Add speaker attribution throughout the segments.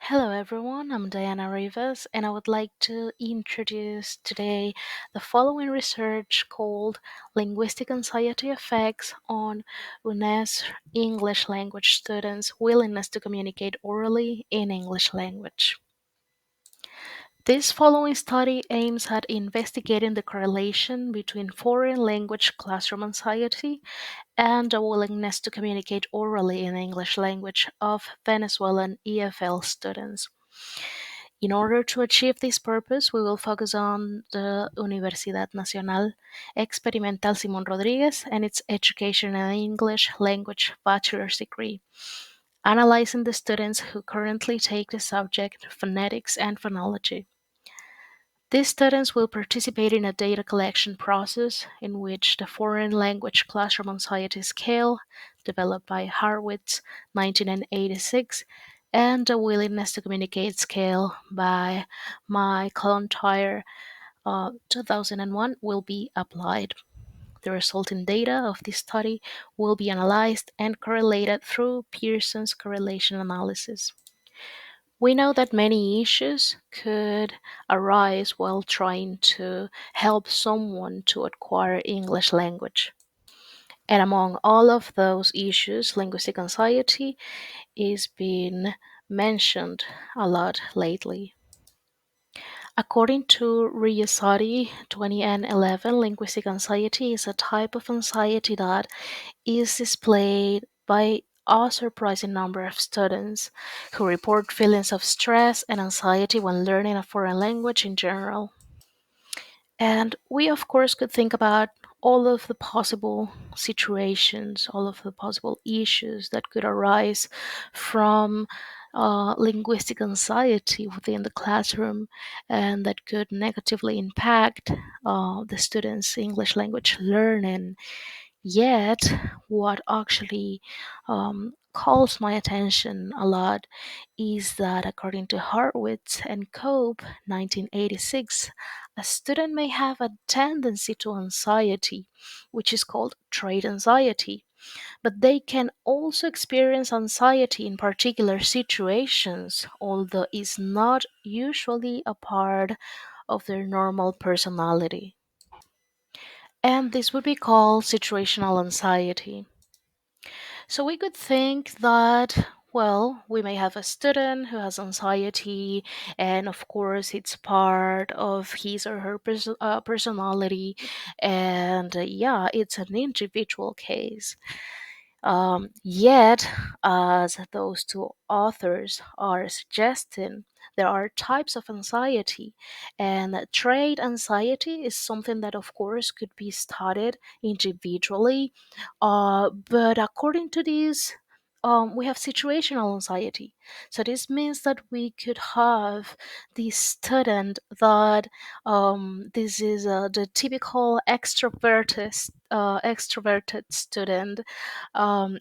Speaker 1: Hello everyone, I'm Diana Rivas and I would like to introduce today the following research called Linguistic Anxiety Effects on UNES English language students' willingness to communicate orally in English language. This following study aims at investigating the correlation between foreign language classroom anxiety and a willingness to communicate orally in the English language of Venezuelan EFL students. In order to achieve this purpose, we will focus on the Universidad Nacional Experimental Simón Rodríguez and its Education in English Language bachelor's degree, analyzing the students who currently take the subject phonetics and phonology. These students will participate in a data collection process in which the Foreign Language Classroom Anxiety Scale, developed by Harwitz 1986, and the Willingness to Communicate Scale by McClontyre 2001 will be applied. The resulting data of this study will be analyzed and correlated through Pearson's correlation analysis. We know that many issues could arise while trying to help someone to acquire English language. And among all of those issues, linguistic anxiety is being mentioned a lot lately. According to Riyasati 2011, linguistic anxiety is a type of anxiety that is displayed by a surprising number of students who report feelings of stress and anxiety when learning a foreign language in general. And we, of course, could think about all of the possible situations, all of the possible issues that could arise from linguistic anxiety within the classroom and that could negatively impact the students' English language learning. Yet, what actually calls my attention a lot is that, according to Harwitz and Cope, 1986, a student may have a tendency to anxiety, which is called trait anxiety, but they can also experience anxiety in particular situations, although it's not usually a part of their normal personality. And this would be called situational anxiety. So we could think that, well, we may have a student who has anxiety, and of course, it's part of his or her personality, and yeah, it's an individual case. Yet, as those two authors are suggesting, there are types of anxiety, and trait anxiety is something that, of course, could be studied individually. But according to this, we have situational anxiety. So this means that we could have the student that this is the typical extroverted student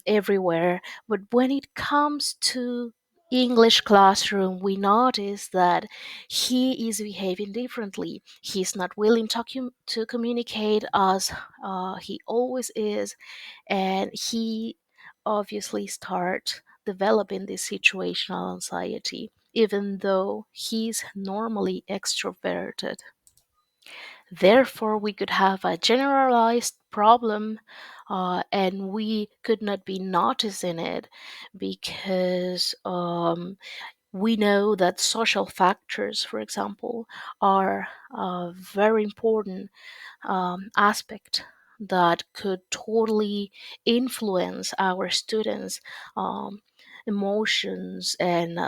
Speaker 1: everywhere. But when it comes to English classroom, we notice that he is behaving differently. He's not willing to communicate as he always is, and he obviously start developing this situational anxiety, even though he's normally extroverted. Therefore, we could have a generalized problem and we could not be noticing it because we know that social factors, for example, are a very important aspect that could totally influence our students' um, emotions and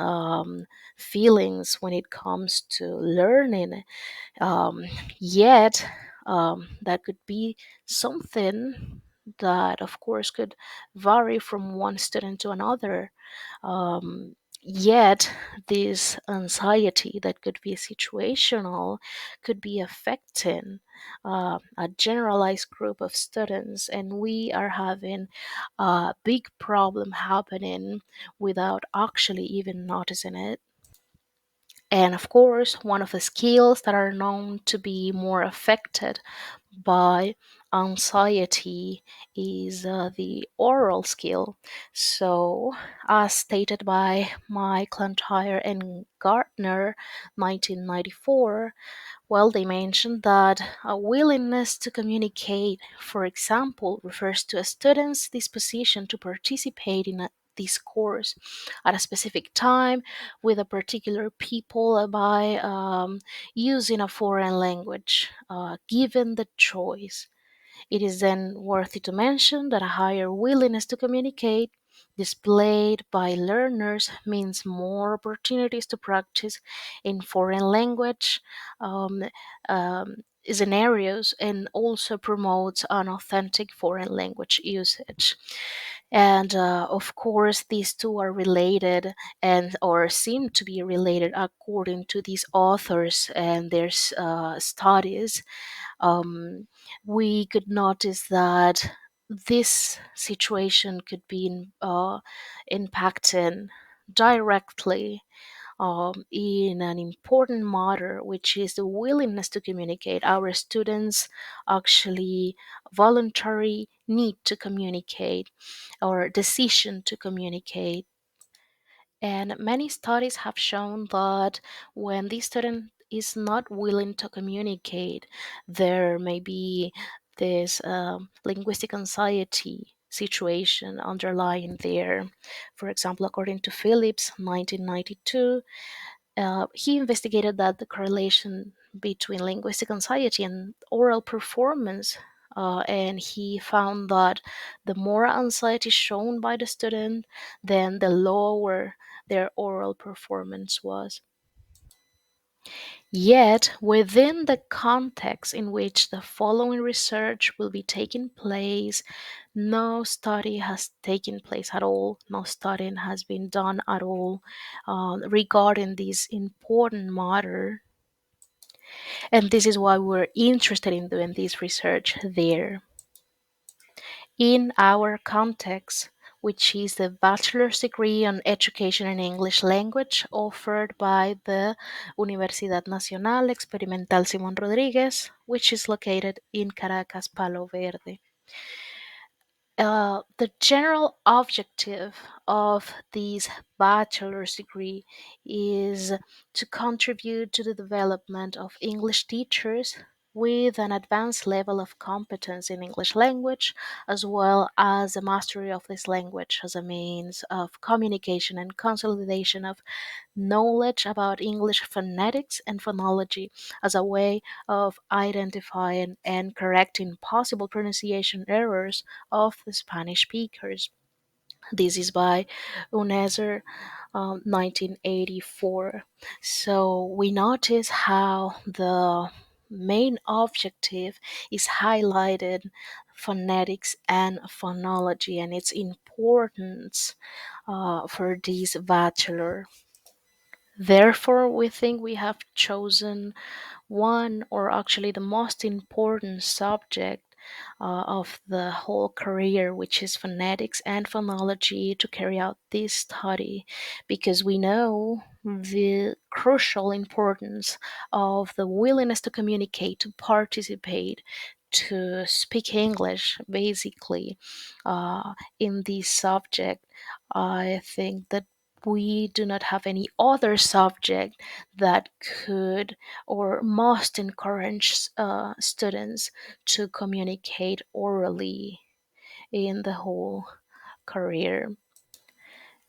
Speaker 1: feelings when it comes to learning. um, Yet, that could be something that, of course, could vary from one student to another. Yet, this anxiety that could be situational could be affecting a generalized group of students, and we are having a big problem happening without actually even noticing it. And of course, one of the skills that are known to be more affected by anxiety is the oral skill. So, as stated by McIntyre and Gardner, 1994, well, they mentioned that a willingness to communicate, for example, refers to a student's disposition to participate in a discourse at a specific time with a particular people by using a foreign language, given the choice. It is then worthy to mention that a higher willingness to communicate displayed by learners means more opportunities to practice in foreign language um, scenarios, and also promotes an authentic foreign language usage. And of course, these two are related, and or seem to be related according to these authors and their studies. um, we could notice that this situation could be impacting directly in an important matter, which is the willingness to communicate. Our students actually voluntary need to communicate or decision to communicate. And many studies have shown that when the student is not willing to communicate, there may be this linguistic anxiety situation underlying there. For example, according to Phillips, 1992, he investigated that the correlation between linguistic anxiety and oral performance. And he found that the more anxiety shown by the student, then the lower their oral performance was. Yet, within the context in which the following research will be taking place, no study has taken place at all, no studying has been done at all regarding this important matter. And this is why we're interested in doing this research there. In our context, which is the bachelor's degree on education in English language offered by the Universidad Nacional Experimental Simón Rodríguez, which is located in Caracas, Palo Verde. The general objective of this bachelor's degree is to contribute to the development of English teachers with an advanced level of competence in English language, as well as the mastery of this language as a means of communication and consolidation of knowledge about English phonetics and phonology as a way of identifying and correcting possible pronunciation errors of the Spanish speakers. This is by Uneser, 1984. So we notice how the main objective is highlighted phonetics and phonology and its importance for this bachelor. Therefore, we think we have chosen one, or actually the most important subject of the whole career, which is phonetics and phonology, to carry out this study, because we know the crucial importance of the willingness to communicate, to participate, to speak English, basically, in this subject. I think that we do not have any other subject that could or must encourage students to communicate orally in the whole career.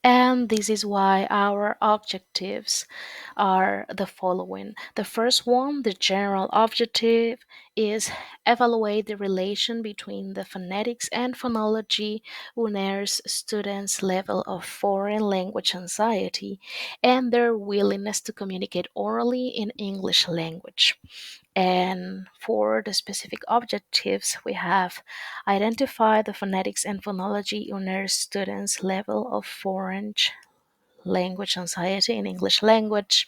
Speaker 1: And this is why our objectives are the following. The first one, the general objective, is evaluate the relation between the phonetics and phonology UNER's students' level of foreign language anxiety and their willingness to communicate orally in English language. And for the specific objectives, we have identify the phonetics and phonology UNER students' level of foreign language anxiety in English language.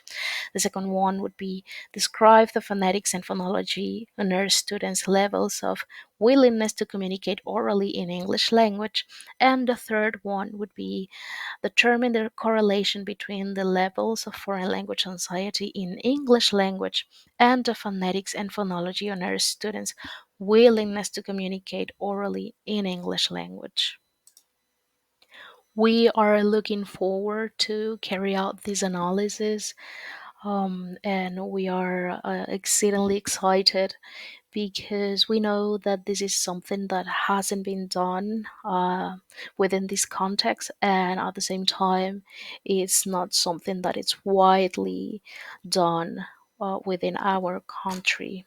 Speaker 1: The second one would be describe the phonetics and phonology on students' levels of willingness to communicate orally in English language. And the third one would be determine the correlation between the levels of foreign language anxiety in English language and the phonetics and phonology on our students' willingness to communicate orally in English language. We are looking forward to carry out this analysis, and we are exceedingly excited because we know that this is something that hasn't been done within this context, and at the same time, it's not something that is widely done within our country.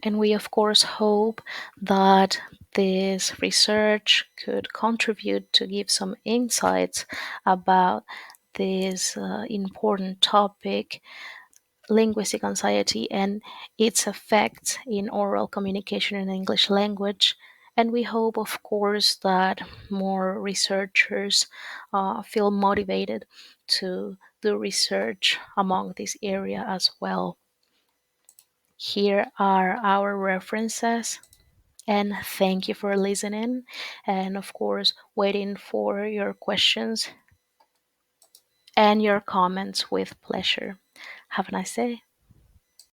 Speaker 1: And we, of course, hope that this research could contribute to give some insights about this important topic, linguistic anxiety, and its effects in oral communication in English language. And we hope, of course, that more researchers feel motivated to do research among this area as well. Here are our references. And thank you for listening. And of course, waiting for your questions and your comments with pleasure. Have a nice day.